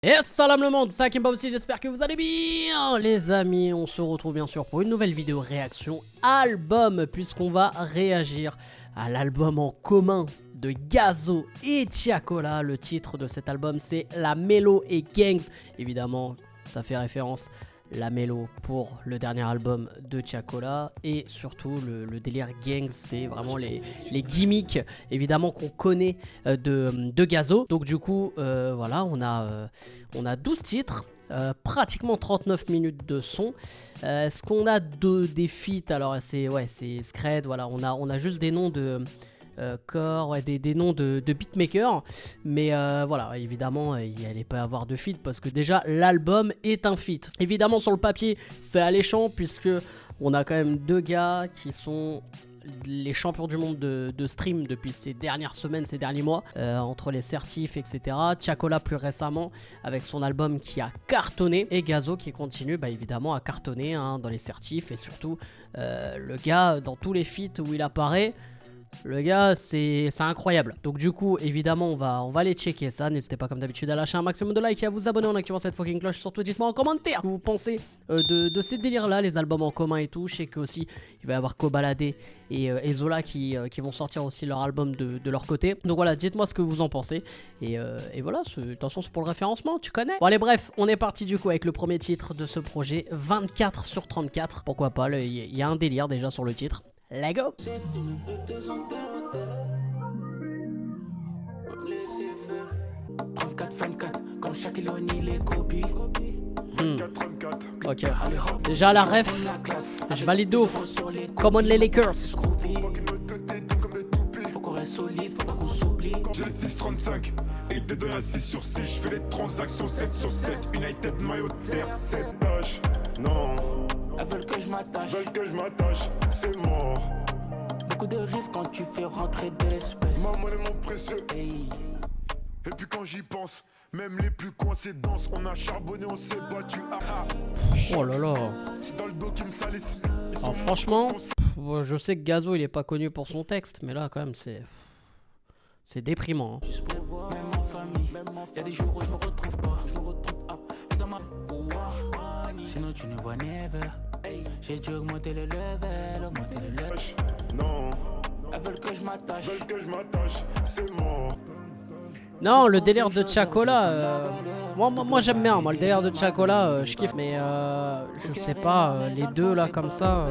Et salam le monde, c'est Kimba aussi, j'espère que vous allez bien les amis. On se retrouve bien sûr pour une nouvelle vidéo réaction album, puisqu'on va réagir à l'album en commun de Gazo et Tiakola. Le titre de cet album c'est La Mélo et Gangs. Évidemment ça fait référence La Mélo pour le dernier album de Tiakola, et surtout le délire Gangs, c'est vraiment les gimmicks évidemment qu'on connaît de Gazo. Donc du coup voilà, on a 12 titres, pratiquement 39 minutes de son. Est-ce qu'on a des feats? Alors c'est Scred, voilà, on a juste des noms de corps, ouais, des noms de beatmakers, mais voilà, évidemment il n'allait pas avoir de feat parce que déjà l'album est un feat. Évidemment sur le papier c'est alléchant, puisque on a quand même deux gars qui sont les champions du monde de stream depuis ces dernières semaines, ces derniers mois, entre les certifs etc. Tiakola plus récemment avec son album qui a cartonné, et Gazo qui continue évidemment à cartonner dans les certifs, et surtout le gars dans tous les feats où il apparaît, le gars, c'est incroyable. Donc du coup, évidemment, on va aller checker ça. N'hésitez pas comme d'habitude à lâcher un maximum de likes et à vous abonner en activant cette fucking cloche. Surtout, dites-moi en commentaire ce que vous pensez de ces délires-là, les albums en commun et tout. Je sais que aussi, il va y avoir Kobalade et Zola qui vont sortir aussi leur album de leur côté. Donc voilà, dites-moi ce que vous en pensez. Et voilà, attention, c'est pour le référencement, tu connais. Bon allez, bref, on est parti du coup avec le premier titre de ce projet, 24 sur 34. Pourquoi pas, il y a un délire déjà sur le titre. Let's go. 34 comme Shaquille O'Neal et Kobe. Ok. Déjà la ref, je valide de ouf. Come on les Lakers. Faut qu'on reste solide, faut pas qu'on s'oublie. J'ai le 635 et t'es de la 6 sur 6. Je fais les transactions 7 sur 7. United maillot de CR7. Non, Elles veulent que je m'attache, c'est mort. beaucoup de risques quand tu fais rentrer de l'espèce. Ma monnaie mon précieux. Hey. Et puis quand j'y pense, même les plus coincés dansent. On a charbonné, on s'est battu. Oh là là. C'est dans le dos qui me salissent. Alors franchement, je sais que Gazo il est pas connu pour son texte, mais là quand même c'est déprimant. Juste pour voir, même en famille, y'a des jours où je me retrouve pas, dans ma sinon tu ne vois never. J'ai dû augmenter le level, Non, Elles veulent que je m'attache, c'est mort. Non, le délire de Tiakola, moi j'aime bien, moi le délire de Tiakola, je kiffe, mais je sais pas, les deux là comme ça,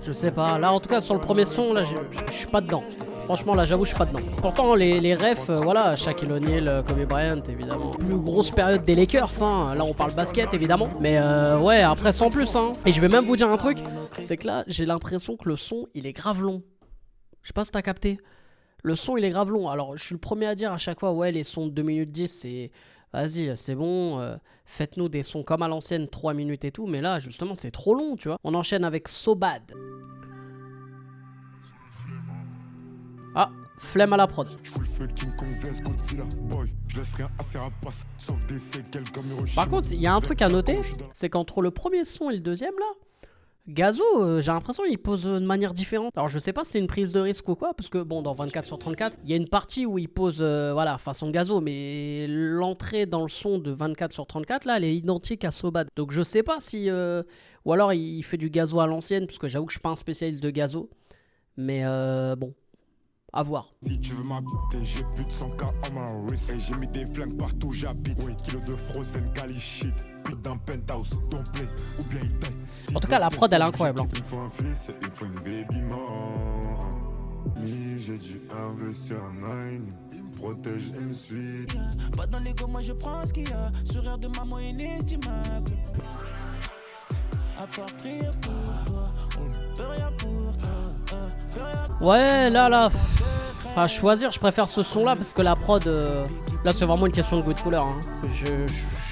je sais pas. Là en tout cas sur le premier son, là je suis pas dedans. Franchement là j'avoue je suis pas dedans. Pourtant les refs, voilà, Shaquille O'Neal, Kobe Bryant évidemment. Plus grosse période des Lakers, hein. Là on parle basket évidemment. Mais ouais, après sans plus, hein. Et je vais même vous dire un truc, c'est que là j'ai l'impression que le son il est grave long. Je sais pas si t'as capté. Le son il est grave long. Alors je suis le premier à dire à chaque fois, ouais les sons de 2 minutes 10 c'est... Vas-y c'est bon, faites-nous des sons comme à l'ancienne 3 minutes et tout. Mais là justement c'est trop long, tu vois. On enchaîne avec So Bad. Ah, flemme à la prod. Par contre il y a un truc à noter, c'est qu'entre le premier son et le deuxième là, Gazo, j'ai l'impression qu'il pose de manière différente. Alors je sais pas si c'est une prise de risque ou quoi, parce que bon dans 24 sur 34, il y a une partie où il pose voilà façon Gazo, mais l'entrée dans le son de 24 sur 34 là elle est identique à So Bad. Donc je sais pas si ou alors il fait du Gazo à l'ancienne, parce que j'avoue que je suis pas un spécialiste de Gazo, mais bon, à voir. Si tu veux m'habiter, j'ai plus de 100K en ma wrist. Et j'ai mis des flingues partout, j'habite. Oui, kilo de frozen cali shit. Plus d'un penthouse, ton play, ou bien il taille. En tout cas, la prod elle est incroyable. Il faut un fils, il faut une baby mom. Mais j'ai dû investir en nine. Il me protège, il me suit. pas dans l'ego, moi je prends ce qu'il y a. Sourire de maman inestimable. À part prier pour toi, on ne peut rien pour toi. Ouais, là, à choisir, je préfère ce son là, parce que la prod, là c'est vraiment une question de goût de couleur, hein. Je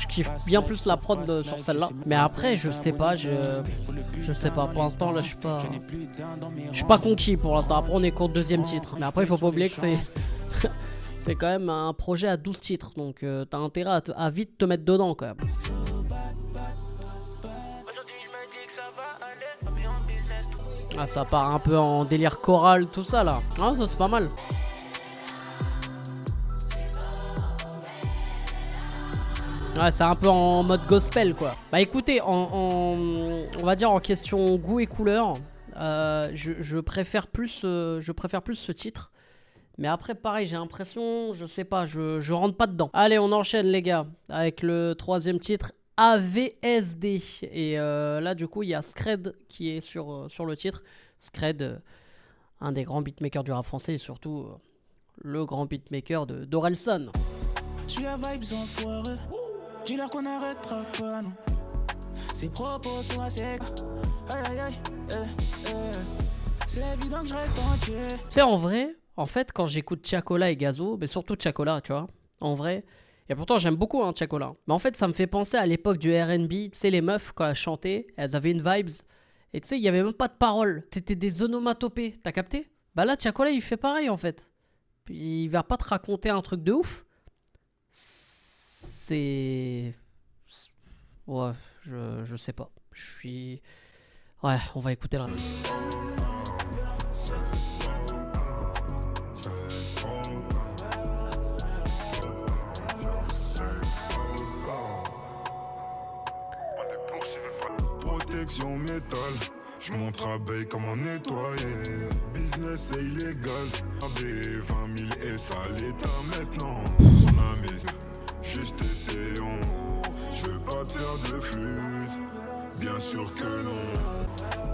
kiffe bien plus la prod sur celle-là. Mais après, je sais pas, je sais pas. Pour l'instant, là, je suis pas conquis pour l'instant. Après, on est qu'au deuxième titre. Mais après, il faut pas oublier que c'est c'est quand même un projet à 12 titres. Donc, t'as intérêt à vite te mettre dedans quand même. Ah, ça part un peu en délire choral, tout ça là. Ah, ça c'est pas mal. Ouais, c'est un peu en mode gospel quoi. Bah écoutez, on va dire en question goût et couleur, je préfère plus ce titre. Mais après pareil, j'ai l'impression, je sais pas, je rentre pas dedans. Allez, on enchaîne les gars, avec le troisième titre, AVSD. Et là du coup, il y a Skred qui est sur le titre. Skred, un des grands beatmakers du rap français et surtout le grand beatmaker d'Orelsan. J'suis à vibes enfoiré. Dis-leur qu'on arrêtera pas, non. Ses propos sont assez. Aïe aïe aïe, c'est évident que je reste entier. C'est en vrai, en fait, quand j'écoute Tiakola et Gazo, mais surtout Tiakola, tu vois, en vrai, et pourtant j'aime beaucoup hein, Tiakola, mais en fait ça me fait penser à l'époque du R&B, tu sais, les meufs quand elles chantaient, elles avaient une vibes, et tu sais, il y avait même pas de paroles, c'était des onomatopées, t'as capté? Bah là, Tiakola il fait pareil en fait, puis il va pas te raconter un truc de ouf, c'est... Ouais, je sais pas, je suis... Ouais, on va écouter là. Protection métal, je montre à Bay comment nettoyer. Business est illégal, des 20 000 et ça l'état maintenant. Son ami, juste essayons. Je veux pas te faire de flûte, bien sûr que non.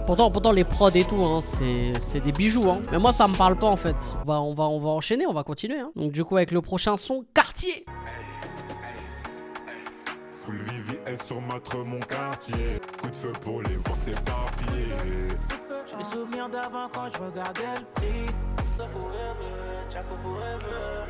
Pourtant les prods et tout, hein, c'est des bijoux. Hein. Mais moi ça me parle pas en fait. On va enchaîner, on va continuer. Hein. Donc du coup avec le prochain son, Quartier. Full VVS sur matre mon quartier. Coup de feu pour les voir s'éparpiller. J'ai des souvenirs d'avant quand je regardais le prix. Chaco forever.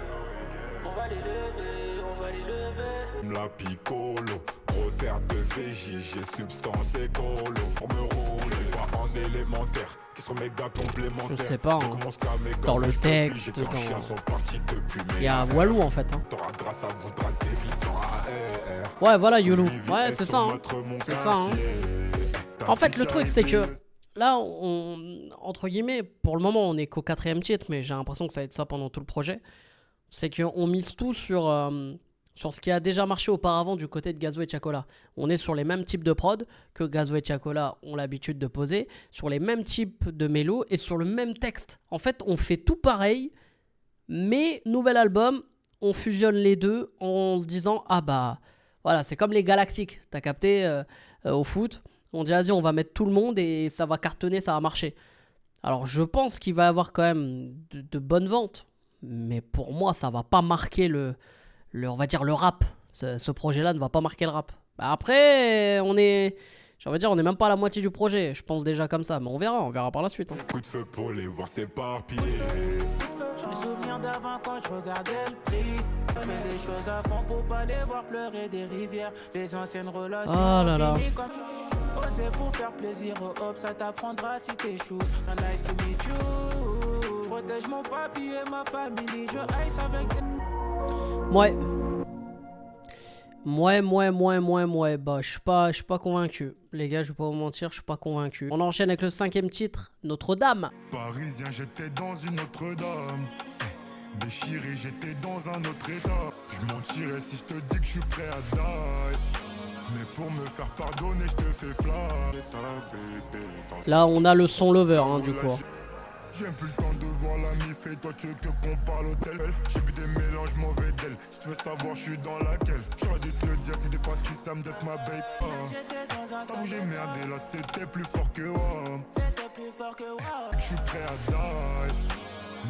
On va les lever, on va les lever. La Piccolo, gros terre de VJ, j'ai substance écolo. Pour me rouler, pas en élémentaire, qui sont méga complémentaires. Je sais pas, hein. Dans le texte, il y a Walou en fait. Hein. Ouais, voilà, Yulu. Ouais, c'est ça. Hein. C'est ça. Hein. En fait, le truc, c'est que là, entre guillemets, pour le moment, on est qu'au 4e titre, mais j'ai l'impression que ça va être ça pendant tout le projet. C'est qu'on mise tout sur ce qui a déjà marché auparavant du côté de Gazo et Tiakola. On est sur les mêmes types de prod que Gazo et Tiakola ont l'habitude de poser, sur les mêmes types de mélos et sur le même texte. En fait, on fait tout pareil, mais nouvel album, on fusionne les deux en se disant « Ah bah, voilà, c'est comme les Galactiques, t'as capté au foot. On dit « Vas-y, on va mettre tout le monde et ça va cartonner, ça va marcher. » Alors, je pense qu'il va y avoir quand même de bonnes ventes. Mais pour moi, ça va pas marquer on va dire le rap. Ce projet-là ne va pas marquer le rap. Bah après, on est même pas à la moitié du projet. Je pense déjà comme ça, mais on verra par la suite. Hein. Coup de feu pour les voir s'éparpiller. J'ai des souvenirs d'avant quand je regardais le prix. Je fais des choses à fond pour pas les voir pleurer des rivières. Les anciennes relations. Oh là là. Oser pour faire plaisir au hop, ça t'apprendra si t'échoues. Nice to meet you. Protège mon papi et ma famille. Je ice avec des... Ouais. Bah, je suis pas convaincu. Les gars, je vais pas vous mentir, je suis pas convaincu. On enchaîne avec le 5e titre, Notre-Dame. Parisien, j'étais dans une Notre-Dame. Déchiré, j'étais dans un autre état. Je mentirais si je te dis que je suis prêt à die. Mais pour me faire pardonner, je te fais fly. Là, on a le son Lover, hein, du coup. J'ai plus le temps de voir la mif et toi tu veux que qu'on parle au tel. J'ai vu des mélanges mauvais d'elle. Si tu veux savoir je suis dans laquelle. J'aurais dû te le dire si t'es pas si ça me d'être ma babe. Ça vous j'ai merdé là c'était plus fort que wow. C'était plus fort que wow. Je suis prêt à die.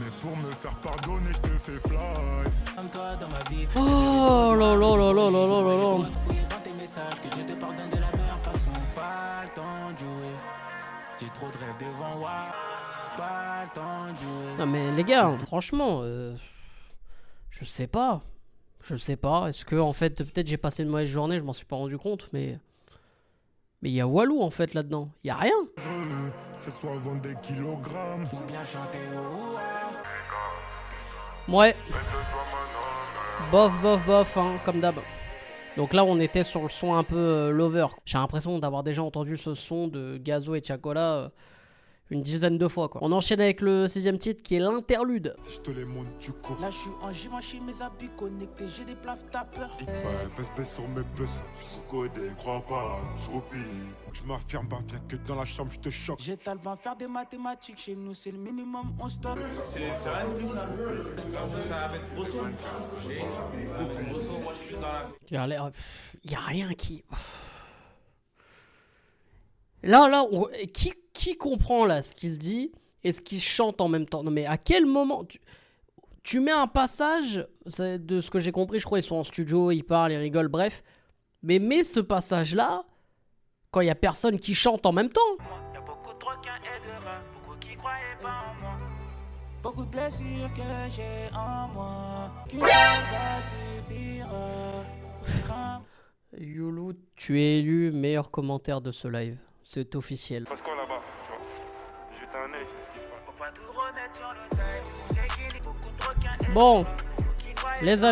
Mais pour me faire pardonner je te fais fly. Comme toi dans ma vie. Oh là là là là là là là. Fouiller dans tes messages que je te pardonne de la meilleure façon. Pas le temps de jouer. J'ai trop de rêves devant moi. Pas le temps de jouer. Non mais les gars, franchement, je sais pas. Est-ce que en fait, peut-être j'ai passé une mauvaise journée, je m'en suis pas rendu compte, mais il y a Walou en fait là-dedans. Il y a rien. C'est soit vendre des kilogrammes Ou bien chanter au Ouais. Bof, hein, comme d'hab. Donc là, on était sur le son un peu Lover. J'ai l'impression d'avoir déjà entendu ce son de Gazo et Tiakola une dizaine de fois quoi. On enchaîne avec le 6ème titre qui est l'interlude. Si je te les montre, tu cours. Là, je suis en Givenchy, mes habits connectés, j'ai des plafs tapeurs. Ouais, baisse sur mes bus. Je suis codé, crois pas, je roupille. Je m'affirme, bah viens que dans la chambre, je te choque. J'étale bien faire des mathématiques, chez nous c'est le minimum, on stop. C'est rien de plus ça. Ça avec Brosso. Avec Brosso, moi je suis plus dans la. Il y a rien qui... Là, qui comprend là ce qui se dit et ce qui chante en même temps? Non mais à quel moment tu mets un passage, de ce que j'ai compris, je crois ils sont en studio, ils parlent, ils rigolent, bref. Mais mets ce passage là quand il y a personne qui chante en même temps. Y'a beaucoup de requins et de rats, beaucoup qui croyaient pas en moi. Beaucoup de blessures que j'ai en moi, qu'une seule balle suffira. Youlou, tu es élu meilleur commentaire de ce live. C'est officiel. Passe quoi là-bas, tu vois? Jette un œil, c'est ce qui se passe. Faut pas tout remettre sur le taille. Beaucoup de requins et Bon, de rats, beaucoup qui croyaient les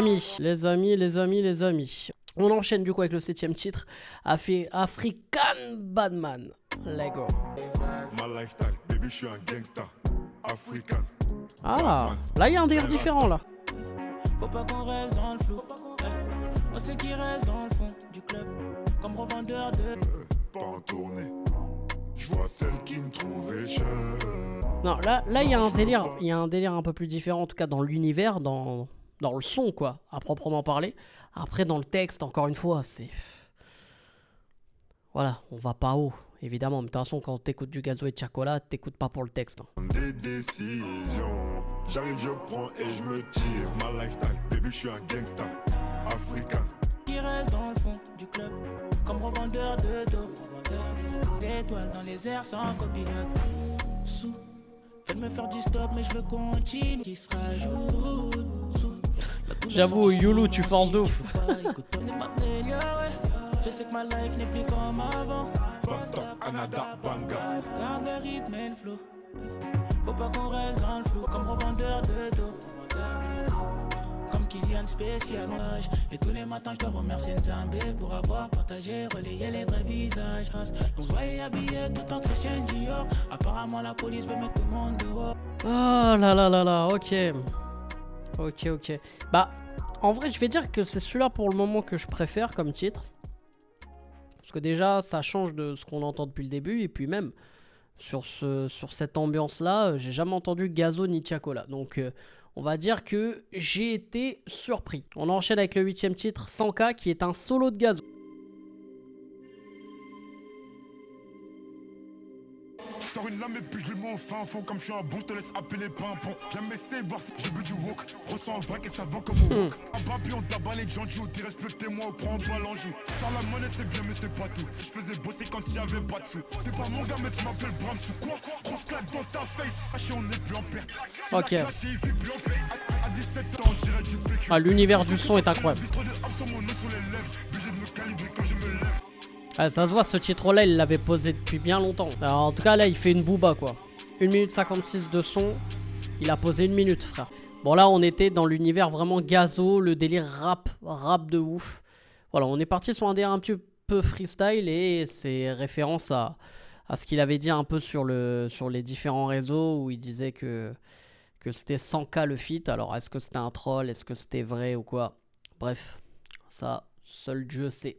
amis. On enchaîne du coup avec le 7ème titre, African Badman. Lego. My lifestyle, baby, je suis un gangsta. African. Ah, là il y a un délire différent là. Faut pas qu'on reste dans le flou. On sait qui reste dans le fond du club, comme revendeur de. Pas en tournée. Je vois celle qui me trouvait cher. Non, là il y a un délire un peu plus différent en tout cas dans l'univers, dans le son quoi, à proprement parler. Après dans le texte, encore une fois, c'est... Voilà, on va pas haut, évidemment. Mais de toute façon, quand t'écoutes du Gazo et Tiakola, t'écoutes pas pour le texte. Hein. Des décisions. J'arrive, je prends et je me tire. My lifestyle, baby, je suis un gangsta. African. Qui reste dans le fond du club, comme revendeur de dos. Des étoiles dans les airs sans copilote. Sous, faites-me faire du stop, mais je veux continuer. Qui se rajoute sous. J'avoue, Youlou, tu forces de ouf. Je sais que ma life n'est plus comme avant. Basta, Anada, Banga. Garde le rythme et le flow. Faut pas qu'on reste dans le flou, comme revendeur de dos. Comme Kylian spécial. Et tous les matins, je dois remercier Nzambé pour avoir partagé, relayé les vrais visages. On se voyait habillés tout en Christian Dior. Apparemment, la police veut mettre tout le monde dehors. Oh là là là là, ok. Ok. Bah, en vrai, je vais dire que c'est celui-là pour le moment que je préfère comme titre. Parce que déjà, ça change de ce qu'on entend depuis le début. Et puis même, sur cette ambiance-là, j'ai jamais entendu Gazo ni Tiakola. Donc, on va dire que j'ai été surpris. On enchaîne avec le 8ème titre, 100K, qui est un solo de Gazo. Sors une lame et puis je le mets au fin fond. Comme je suis un bon, je te laisse appeler pimpon. Viens m'essayer voir si j'ai bu du wok. Ressens un vrai que ça va comme au wok. Un babi, on tabac les gens du t'es respectez-moi, prends-toi l'enjou. Faire la monnaie c'est bien mais c'est pas tout. Je faisais bosser quand il y avait pas de sous. T'es pas mon gars mais tu m'appelles Bramsou. Quoi? Grosse claque dans ta face. Haché on est plus en perte. Ok. Lâché, il fait plus en fait. À 17 ans on dirait du PQ. Ah, l'univers du son est incroyable. Trop de hap sur mon nez sur les lèvres. Obligé de me calibrer quand je me lève. Ah, ça se voit, ce titre-là, il l'avait posé depuis bien longtemps. Alors, en tout cas, là, il fait une booba, quoi. 1 minute 56 de son. Il a posé 1 minute, frère. Bon, là, on était dans l'univers vraiment Gazo, le délire rap de ouf. Voilà, on est parti sur un délire un petit peu freestyle et c'est référence à ce qu'il avait dit un peu sur les différents réseaux où il disait que c'était 100K le feat. Alors, est-ce que c'était un troll? Est-ce que c'était vrai ou quoi? Bref, ça, seul Dieu sait.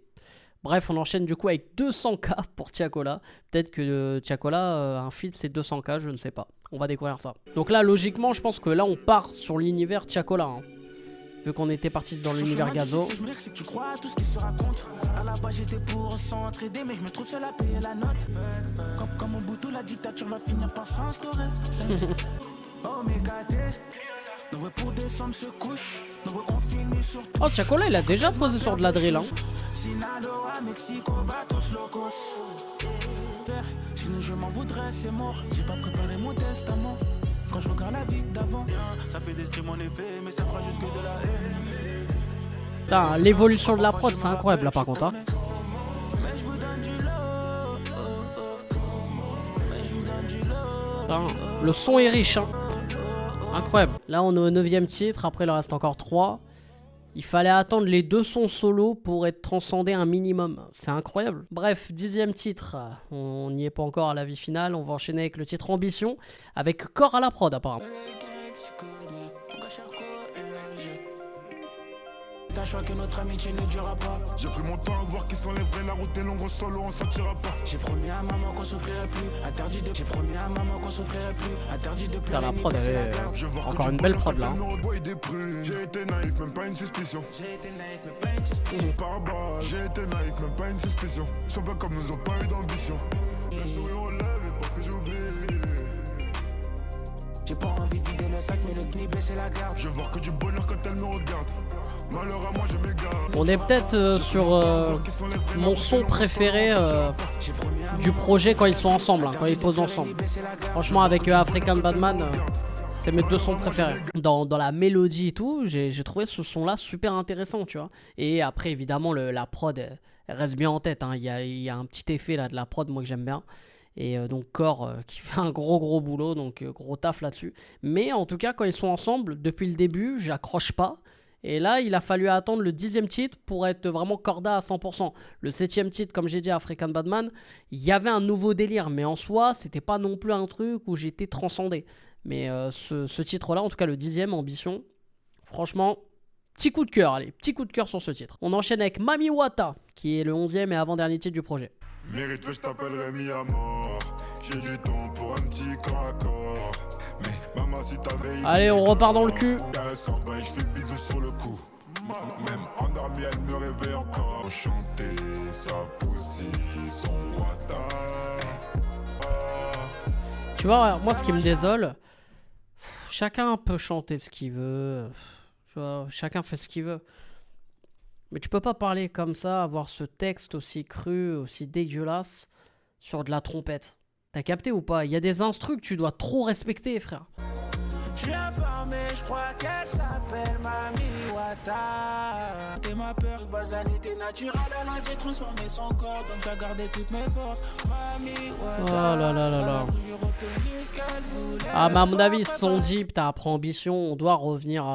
Bref, on enchaîne du coup avec 200K pour Tiakola. Peut-être que Tiakola, un feat c'est 200K, je ne sais pas. On va découvrir ça. Donc là, logiquement, je pense que là, on part sur l'univers Tiakola. Hein. Vu qu'on était parti dans l'univers Gazo. Je me dis que tu crois à tout ce qui se raconte. À la base, j'étais pour s'entraider, mais je me trouve seul à payer la note. Comme au bout, la dictature va finir par s'instaurer. Oh, mes gâtés. Non, pour descendre se couche. Non, on finit sur tout. Oh, Tiakola, il a déjà posé sur de la drill. Hein. Sinaloa, Mexico, va tous locos. Sinon je m'en voudrais, c'est mort. J'ai pas préparé mon testament. Quand je regarde la vie d'avant, ça fait des streams en effet, mais ça me rajoute que de la haine. Putain, l'évolution de la prod, c'est incroyable là par contre. Hein. Mais je vous donne du lot. Mais je vous donne du lot. Putain, le son est riche. Hein. Incroyable. Là, on est au 9ème titre. Après, il en reste encore 3. Il fallait attendre les 2 sons solo pour être transcendé un minimum. C'est incroyable. Bref, 10e titre. On n'y est pas encore à la vie finale. On va enchaîner avec le titre Ambition, avec Corps à la prod apparemment. T'as choix que notre amitié ne durera pas. J'ai pris mon temps à voir qui sont les vrais, la route est longue, en solo on sortira pas. J'ai promis à maman qu'on souffrirait plus. Interdit de. J'ai promis à maman qu'on souffrirait plus. Interdit de pleurer. La prod, elle est encore une belle prod là. Hein. J'ai été naïf, même pas une suspicion. J'ai été naïf, mais pas une suspicion. Par balle, j'ai été naïf, même pas une suspicion. Ils sont pas comme nous, ont pas eu d'ambition. Le sourire aux lèvres, parce que j'ai oublié. J'ai pas envie de vider le sac, mais le gni baisser la garde. Je veux voir que du bonheur quand elle me regarde. Malheur à moi, je m'égare. On est peut-être sur mon son préféré du projet quand ils sont ensemble, hein, quand ils posent ensemble. Franchement, avec African Badman, c'est mes 2 sons préférés. Dans la mélodie et tout, j'ai trouvé ce son-là super intéressant, tu vois. Et après, évidemment, la prod elle reste bien en tête. Hein. Il y a un petit effet là de la prod, moi que j'aime bien. Et donc Core qui fait un gros boulot, donc gros taf là-dessus. Mais en tout cas, quand ils sont ensemble, depuis le début, j'accroche pas. Et là, il a fallu attendre le 10e titre pour être vraiment corda à 100%. Le 7e titre, comme j'ai dit, African Badman, il y avait un nouveau délire. Mais en soi, c'était pas non plus un truc où j'étais transcendé. Mais ce titre-là, en tout cas le 10e, Ambition, franchement, petit coup de cœur, allez, petit coup de cœur sur ce titre. On enchaîne avec Mami Wata, qui est le 11e et avant-dernier titre du projet. Mérite que je t'appellerai mis à mort. J'ai du temps pour un petit corps à corps. Mais maman, si t'avais. Allez, on repart dans le cul. Je fais bisous sur le cou. Même endormi, elle me réveille encore. Chanter sa poussie, son wata. Tu vois, moi, ce qui me désole, chacun peut chanter ce qu'il veut. Tu vois, chacun fait ce qu'il veut. Mais tu peux pas parler comme ça, avoir ce texte aussi cru, aussi dégueulasse sur de la trompette. T'as capté ou pas? Il y a des instrus que tu dois trop respecter, frère. Je suis informé, je crois qu'elle s'appelle Mami Wata. Et ma peur, basalité naturelle, elle a dû transformer son corps, donc j'ai gardé toutes mes forces. Mami Wata. Oh là là là là. Ah, mais à mon avis, ils se sont dit, putain, après Ambition, on doit revenir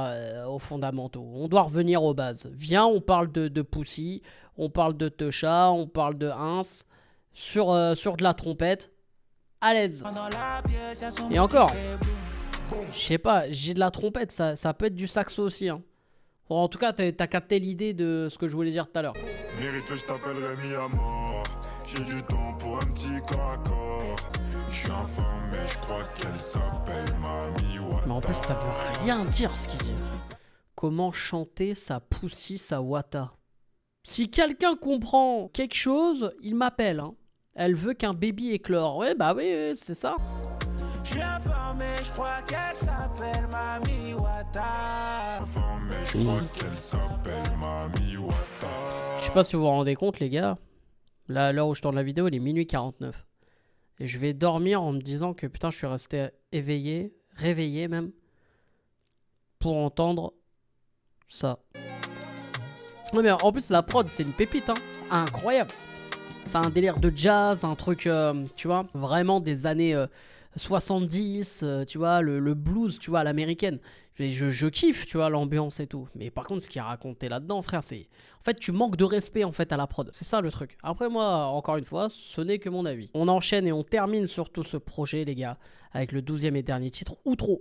aux fondamentaux. On doit revenir aux bases. Viens, on parle de Poussy, on parle de Techa, on parle de Ins, sur de la trompette, à l'aise. Et encore, je sais pas, j'ai de la trompette, ça peut être du saxo aussi. Hein. Bon, en tout cas, t'as capté l'idée de ce que je voulais dire tout à l'heure. Mérite que je t'appellerai mis à mort. J'ai du temps pour un petit corps à corps. Je suis informé, je crois qu'elle s'appelle Mami Wata. Mais en plus, ça veut rien dire ce qu'il dit. Comment chanter sa Poussy, sa Wata? Si quelqu'un comprend quelque chose, il m'appelle. Hein. Elle veut qu'un baby éclore. Ouais, bah oui, c'est ça. Je suis informé, je crois qu'elle s'appelle Mami Wata. Informé, je crois qu'elle s'appelle Mami Wata. Je sais pas si vous vous rendez compte, les gars. Là, à l'heure où je tourne la vidéo, il est minuit 49. Et je vais dormir en me disant que putain, je suis resté éveillé, réveillé même, pour entendre ça. Ouais, mais en plus, la prod, c'est une pépite, hein. Incroyable. C'est un délire de jazz, un truc, tu vois, vraiment des années 70, tu vois, le blues, tu vois, à l'américaine. Je kiffe, tu vois, l'ambiance et tout. Mais par contre, ce qui est raconté là-dedans, frère, c'est... En fait, tu manques de respect, en fait, à la prod. C'est ça, le truc. Après, moi, encore une fois, ce n'est que mon avis. On enchaîne et on termine surtout ce projet, les gars, avec le 12e et dernier titre, Outro.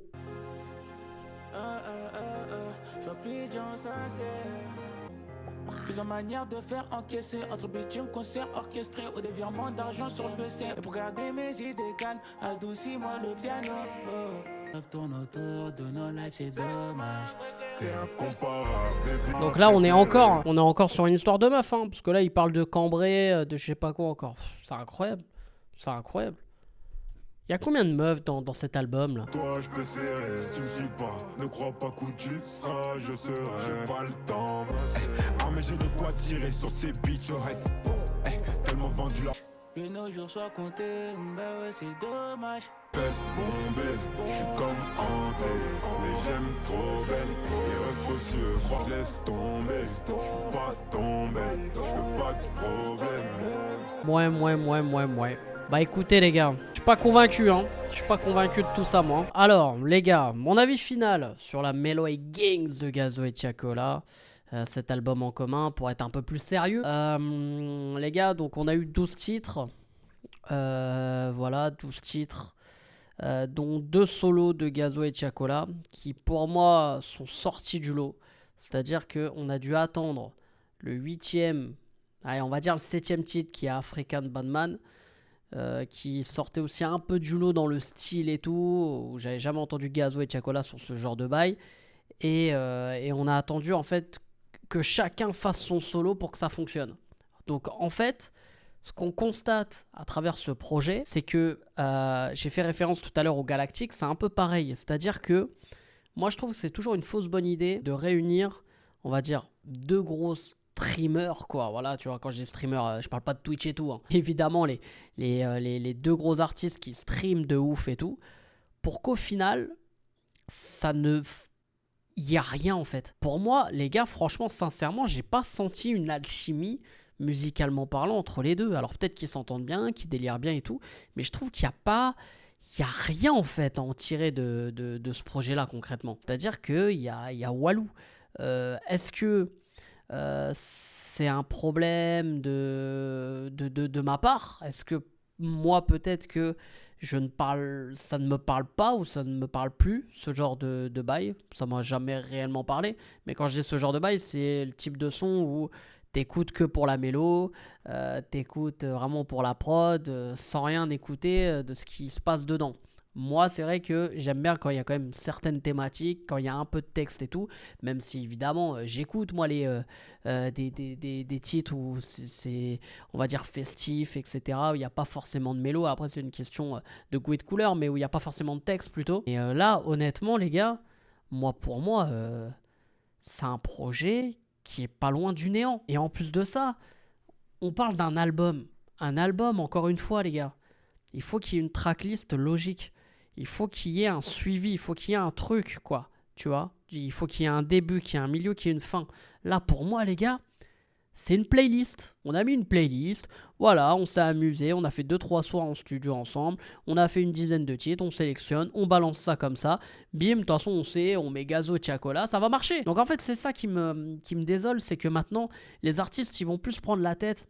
Plusieurs manières de faire encaisser entre bitume, concert orchestré ou des virements d'argent sur le PC. Et pour garder mes idées calmes, adoucis-moi le piano. Oh. Tourne autour de nos lives, c'est dommage. T'es incomparable, baby. Donc là, on est encore sur une histoire de meuf, hein, parce que là, il parle de Cambrai, de je sais pas quoi encore. C'est incroyable. C'est incroyable. Il y a combien de meufs dans cet album là? Toi je peux serrer, si tu me suis pas, ne crois pas où tu seras, je serai. J'ai pas le temps, ah mais j'ai de quoi tirer sur ces bitches, tellement vendu là. Que nos jours soient comptés, bah ouais c'est dommage. Pèse bombé, je suis comme hanté, mais j'aime trop belle. Les refs aux cieux, crois, laisse tomber. Je suis pas tombé, je veux pas de problème. Ouais. Bah écoutez les gars, je suis pas convaincu, hein. Je suis pas convaincu de tout ça, moi. Alors, les gars, mon avis final sur la Meloy Gangs de Gazo et Tiakola. cet album en commun pour être un peu plus sérieux. Les gars, donc on a eu 12 titres. Voilà, 12 titres. Dont 2 solos de Gazo et Tiakola qui pour moi sont sortis du lot. C'est-à-dire qu'on a dû attendre le 8e, allez, on va dire le 7e titre qui est African Badman, qui sortait aussi un peu du lot dans le style et tout, où j'avais jamais entendu Gazo et Tiakola sur ce genre de bail. Et on a attendu en fait que chacun fasse son solo pour que ça fonctionne. Donc en fait, ce qu'on constate à travers ce projet, c'est que j'ai fait référence tout à l'heure au Galactique, c'est un peu pareil. C'est-à-dire que moi je trouve que c'est toujours une fausse bonne idée de réunir, on va dire, 2 grosses streamers, quoi. Voilà, tu vois, quand je dis streamer, je parle pas de Twitch et tout, hein. Évidemment, les 2 gros artistes qui streament de ouf et tout, pour qu'au final, il n'y a rien en fait. Pour moi, les gars, franchement, sincèrement, j'ai pas senti une alchimie musicalement parlant entre les deux. Alors peut-être qu'ils s'entendent bien, qu'ils délirent bien et tout, mais je trouve qu'il n'y a rien en fait à en tirer de ce projet-là concrètement. C'est-à-dire qu'il y a Walou. Est-ce que c'est un problème de ma part? Est-ce que moi peut-être que ça ne me parle pas ou ça ne me parle plus, ce genre de bail? Ça m'a jamais réellement parlé, mais quand je dis ce genre de bail, c'est le type de son où t'écoutes que pour la mélo, t'écoutes vraiment pour la prod, sans rien écouter de ce qui se passe dedans. Moi, c'est vrai que j'aime bien quand il y a quand même certaines thématiques, quand il y a un peu de texte et tout, même si évidemment j'écoute moi des titres où c'est, on va dire, festif, etc., où il n'y a pas forcément de mélo. Après, c'est une question de goût et de couleur, mais où il n'y a pas forcément de texte plutôt. Et là, honnêtement, les gars, pour moi, c'est un projet qui est pas loin du néant. Et en plus de ça, on parle d'un album. Un album, encore une fois, les gars, il faut qu'il y ait une tracklist logique. Il faut qu'il y ait un suivi, il faut qu'il y ait un truc, quoi. Tu vois? Il faut qu'il y ait un début, qu'il y ait un milieu, qu'il y ait une fin. Là, pour moi, les gars, c'est une playlist. On a mis une playlist. Voilà, on s'est amusé. On a fait 2-3 soirs en studio ensemble. On a fait une dizaine de titres. On sélectionne. On balance ça comme ça. Bim, de toute façon, on sait. On met Gazo, Tiakola. Ça va marcher. Donc, en fait, c'est ça qui me désole. C'est que maintenant, les artistes, ils vont plus prendre la tête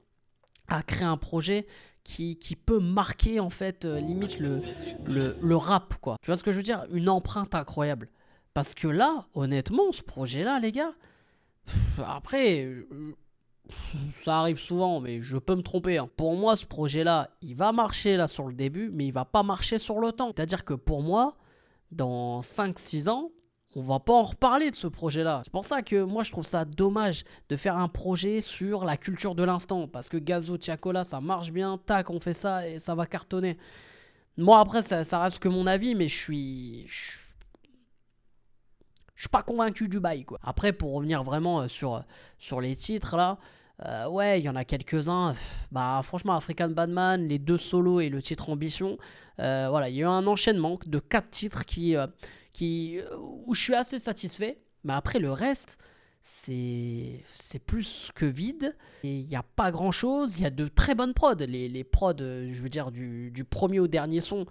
à créer un projet qui peut marquer en fait limite le rap, quoi. Tu vois ce que je veux dire? Une empreinte incroyable. Parce que là, honnêtement, ce projet-là, les gars, après, ça arrive souvent, mais je peux me tromper, hein. Pour moi, ce projet-là, il va marcher là sur le début, mais il va pas marcher sur le temps. C'est-à-dire que pour moi, dans 5-6 ans, on va pas en reparler de ce projet-là. C'est pour ça que moi, je trouve ça dommage de faire un projet sur la culture de l'instant. Parce que Gazo, Tiakola, ça marche bien. Tac, on fait ça et ça va cartonner. Moi, après, ça reste que mon avis, mais je suis pas convaincu du bail, quoi. Après, pour revenir vraiment sur les titres, là, ouais, il y en a quelques-uns. Bah, franchement, African Badman, les 2 solos et le titre Ambition, voilà, il y a eu un enchaînement de 4 titres où je suis assez satisfait, mais après le reste, c'est plus que vide, et il n'y a pas grand chose. Il y a de très bonnes prods, les prods, je veux dire, du premier au dernier son,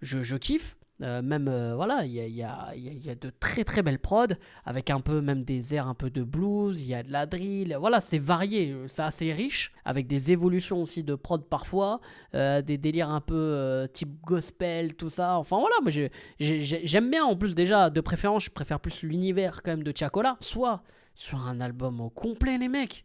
je kiffe. Voilà, il y a de très très belles prods, avec un peu même des airs un peu de blues, il y a de la drill, voilà, c'est varié, c'est assez riche, avec des évolutions aussi de prod parfois, des délires un peu type gospel, tout ça. Enfin voilà, moi j'aime bien. En plus, déjà de préférence, je préfère plus l'univers quand même de Tiakola, soit sur un album au complet, les mecs.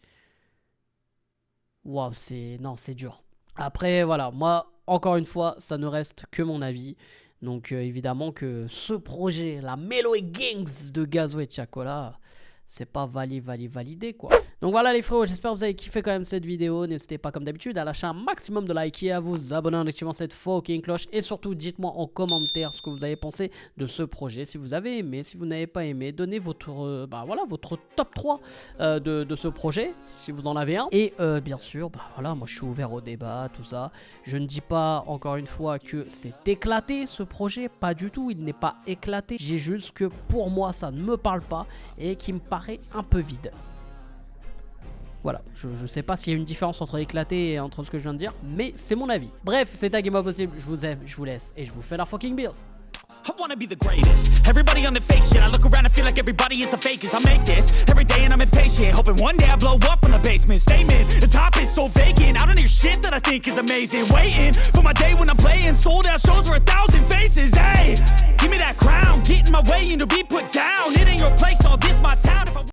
Waouh, c'est dur. Après voilà, moi encore une fois, ça ne reste que mon avis. Donc évidemment que ce projet, la Meloé Gangs de Gazo et Tiakola, c'est pas validé, quoi. Donc voilà les frérots, j'espère que vous avez kiffé quand même cette vidéo. N'hésitez pas comme d'habitude à lâcher un maximum de likes et à vous abonner en activant cette fucking cloche. Et surtout, dites-moi en commentaire ce que vous avez pensé de ce projet. Si vous avez aimé, si vous n'avez pas aimé, donnez votre, votre top 3 de ce projet, si vous en avez un. Et bien sûr, voilà, moi je suis ouvert au débat, tout ça. Je ne dis pas, encore une fois, que c'est éclaté ce projet, pas du tout, il n'est pas éclaté. J'ai juste que pour moi ça ne me parle pas et qui me paraît un peu vide. Voilà, je sais pas s'il y a une différence entre éclaté et entre ce que je viens de dire, mais c'est mon avis. Bref, c'était Game Impossible, je vous aime, je vous laisse et je vous fais la fucking beers. I wanna be the greatest. Everybody on the fake shit. I look around and feel like everybody is the fakest. I make this every day and I'm impatient. shit. Hoping one day I blow up from the basement. Statement, the top is so vacant. I don't hear shit that I think is amazing. Waiting for my day when I'm playing sold out shows for 1,000 faces. Hey, give me that crown. Get in my way and to be put down. It ain't your place, all this my town. If I